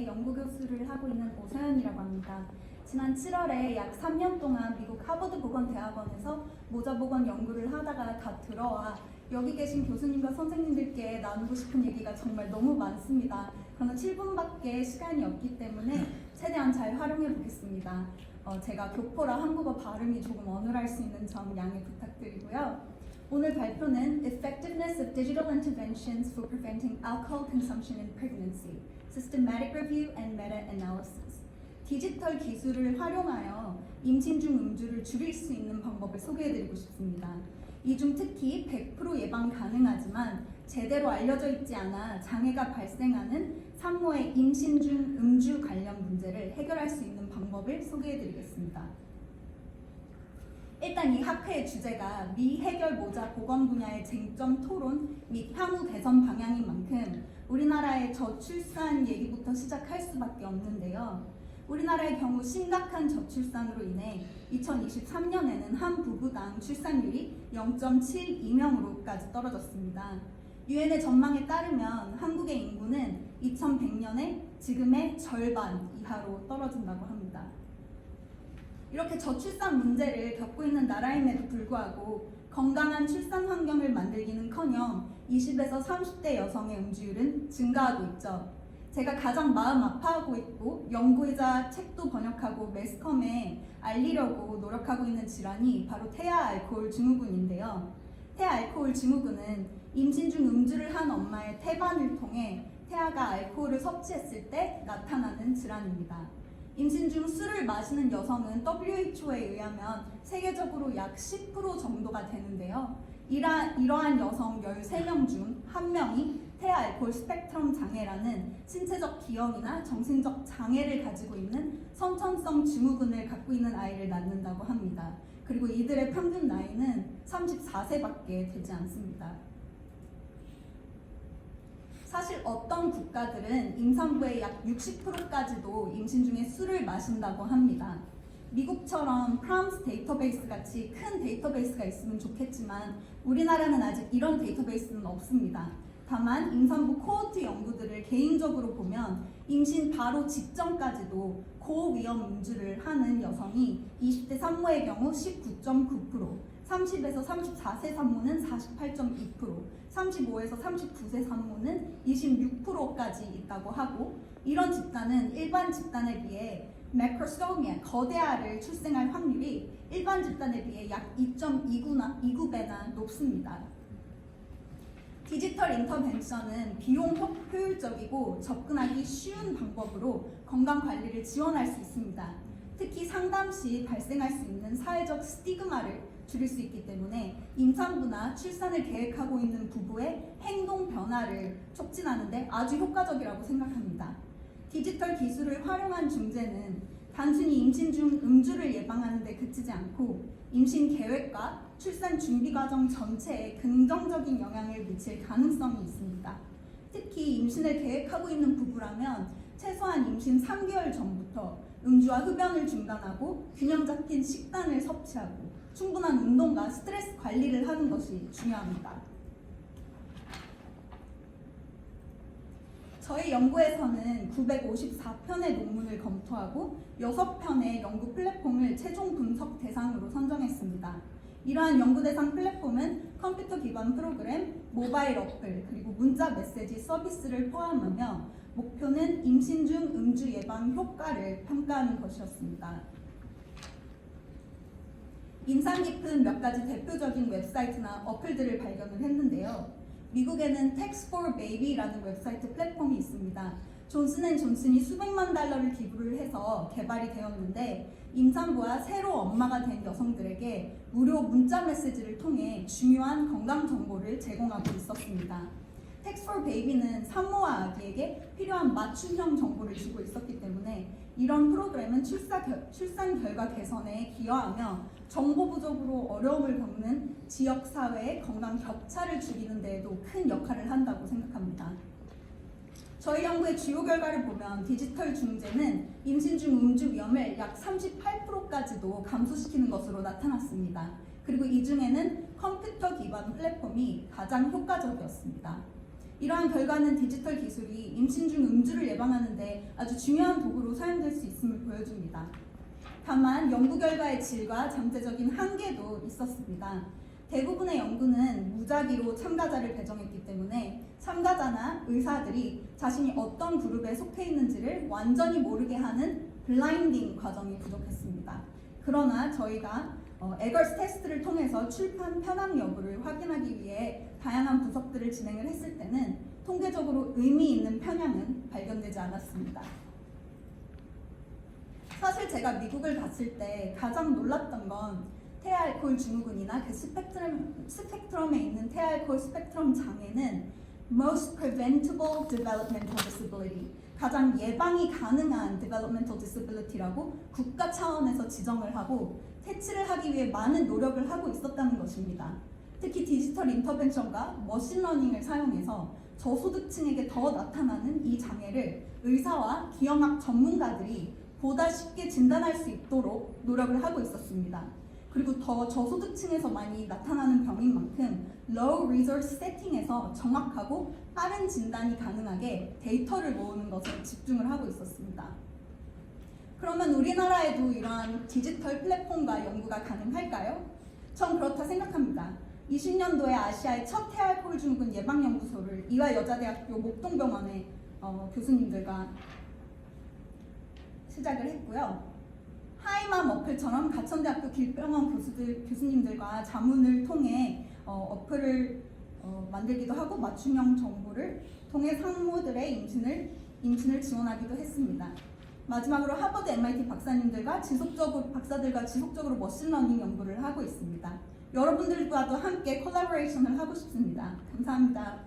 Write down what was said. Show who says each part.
Speaker 1: 대학원에 연구교수를 하고 있는 오서연이라고 합니다. 지난 7월에 약 3년 동안 미국 하버드 보건대학원에서 모자보건 연구를 하다가 다 들어와 여기 계신 교수님과 선생님들께 나누고 싶은 얘기가 정말 너무 많습니다. 그러나 7분밖에 시간이 없기 때문에 최대한 잘 활용해 보겠습니다. 제가 교포라 한국어 발음이 조금 어눌할 수 있는 점 양해 부탁드리고요. 오늘 발표는 Effectiveness of Digital Interventions for Preventing Alcohol Consumption in Pregnancy, Systematic Review and Meta-Analysis. 디지털 기술을 활용하여 임신 중 음주를 줄일 수 있는 방법을 소개해드리고 싶습니다. 이 중 특히 100% 예방 가능하지만 제대로 알려져 있지 않아 장애가 발생하는 산모의 임신 중 음주 관련 문제를 해결할 수 있는 방법을 소개해드리겠습니다. 일단 이 학회의 주제가 미해결 모자 보건 분야의 쟁점 토론 및 향후 개선 방향인 만큼 우리나라의 저출산 얘기부터 시작할 수밖에 없는데요. 우리나라의 경우 심각한 저출산으로 인해 2023년에는 한 부부당 출산율이 0.72명으로까지 떨어졌습니다. 유엔의 전망에 따르면 한국의 인구는 2100년에 지금의 절반 이하로 떨어진다고 합니다. 이렇게 저출산 문제를 겪고 있는 나라임에도 불구하고 건강한 출산 환경을 만들기는커녕 20에서 30대 여성의 음주율은 증가하고 있죠. 제가 가장 마음 아파하고 있고 연구이자 책도 번역하고 매스컴에 알리려고 노력하고 있는 질환이 바로 태아 알코올 증후군인데요. 태아 알코올 증후군은 임신 중 음주를 한 엄마의 태반을 통해 태아가 알코올을 섭취했을 때 나타나는 질환입니다. 임신 중 술을 마시는 여성은 WHO에 의하면 세계적으로 약 10% 정도가 되는데요. 이러한 여성 13명 중 1명이 태아 알코올 스펙트럼 장애라는 신체적 기형이나 정신적 장애를 가지고 있는 선천성 증후군을 갖고 있는 아이를 낳는다고 합니다. 그리고 이들의 평균 나이는 34세밖에 되지 않습니다. 사실 어떤 국가들은 임산부의 약 60%까지도 임신 중에 술을 마신다고 합니다. 미국처럼 프람스 데이터베이스 같이 큰 데이터베이스가 있으면 좋겠지만 우리나라는 아직 이런 데이터베이스는 없습니다. 다만 임산부 코호트 연구들을 개인적으로 보면 임신 바로 직전까지도 고위험 음주를 하는 여성이 20대 산모의 경우 19.9%, 30에서 34세 산모는 48.2%, 35에서 39세 산모는 26%까지 있다고 하고 이런 집단은 일반 집단에 비해 매크로스토미아, 거대아를 출생할 확률이 일반 집단에 비해 약 2.29배나 높습니다. 디지털 인터벤션은 비용 효율적이고 접근하기 쉬운 방법으로 건강관리를 지원할 수 있습니다. 특히 상담 시 발생할 수 있는 사회적 스티그마를 줄일 수 있기 때문에 임산부나 출산을 계획하고 있는 부부의 행동 변화를 촉진하는 데 아주 효과적이라고 생각합니다. 디지털 기술을 활용한 중재는 단순히 임신 중 음주를 예방하는 데 그치지 않고 임신 계획과 출산 준비 과정 전체에 긍정적인 영향을 미칠 가능성이 있습니다. 특히 임신을 계획하고 있는 부부라면 최소한 임신 3개월 전부터 음주와 흡연을 중단하고 균형 잡힌 식단을 섭취하고 충분한 운동과 스트레스 관리를 하는 것이 중요합니다. 저희 연구에서는 954편의 논문을 검토하고 6편의 연구 플랫폼을 최종 분석 대상으로 선정했습니다. 이러한 연구 대상 플랫폼은 컴퓨터 기반 프로그램, 모바일 어플, 그리고 문자 메시지 서비스를 포함하며 목표는 임신 중 음주 예방 효과를 평가하는 것이었습니다. 인상 깊은 몇 가지 대표적인 웹사이트나 어플들을 발견을 했는데요. 미국에는 Text for Baby라는 웹사이트 플랫폼이 있습니다. 존슨앤존슨이 수백만 달러를 기부를 해서 개발이 되었는데 임산부와 새로 엄마가 된 여성들에게 무료 문자 메시지를 통해 중요한 건강 정보를 제공하고 있었습니다. Text for Baby는 산모와 아기에게 필요한 맞춤형 정보를 주고 있었기 때문에 이런 프로그램은 출산 결과 개선에 기여하며 정보 부족으로 어려움을 겪는 지역사회의 건강 격차를 줄이는 데에도 큰 역할을 한다고 생각합니다. 저희 연구의 주요 결과를 보면 디지털 중재는 임신 중 음주 위험을 약 38%까지도 감소시키는 것으로 나타났습니다. 그리고 이 중에는 컴퓨터 기반 플랫폼이 가장 효과적이었습니다. 이러한 결과는 디지털 기술이 임신 중 음주를 예방하는 데 아주 중요한 도구로 사용될 수 있음을 보여줍니다. 다만 연구 결과의 질과 잠재적인 한계도 있었습니다. 대부분의 연구는 무작위로 참가자를 배정했기 때문에 참가자나 의사들이 자신이 어떤 그룹에 속해 있는지를 완전히 모르게 하는 블라인딩 과정이 부족했습니다. 그러나 저희가 에걸스 테스트를 통해서 출판 편향 여부를 확인하기 위해 다양한 분석들을 진행을 했을 때는 통계적으로 의미 있는 편향은 발견되지 않았습니다. 사실 제가 미국을 갔을 때 가장 놀랐던 건 태아알코올 증후군이나 그 스펙트럼에 있는 태아알코올 스펙트럼 장애는 Most Preventable Developmental Disability, 가장 예방이 가능한 Developmental Disability라고 국가 차원에서 지정을 하고 퇴치를 하기 위해 많은 노력을 하고 있었다는 것입니다. 특히 디지털 인터벤션과 머신러닝을 사용해서 저소득층에게 더 나타나는 이 장애를 의사와 기형학 전문가들이 보다 쉽게 진단할 수 있도록 노력을 하고 있었습니다. 그리고 더 저소득층에서 많이 나타나는 병인 만큼 low resource setting에서 정확하고 빠른 진단이 가능하게 데이터를 모으는 것에 집중을 하고 있었습니다. 그러면 우리나라에도 이러한 디지털 플랫폼과 연구가 가능할까요? 전 그렇다 생각합니다. 20년도에 아시아의 첫 태아알코올 증후군 예방연구소를 이화여자대학교 목동병원의 교수님들과 시작을 했고요. 하이마 머플처럼 가천대학교 길병원 교수님들과 자문을 통해 어플을 만들기도 하고 맞춤형 정보를 통해 산모들의 임신을 지원하기도 했습니다. 마지막으로 하버드 MIT 박사들과 지속적으로 머신러닝 연구를 하고 있습니다. 여러분들과도 함께 콜라보레이션을 하고 싶습니다. 감사합니다.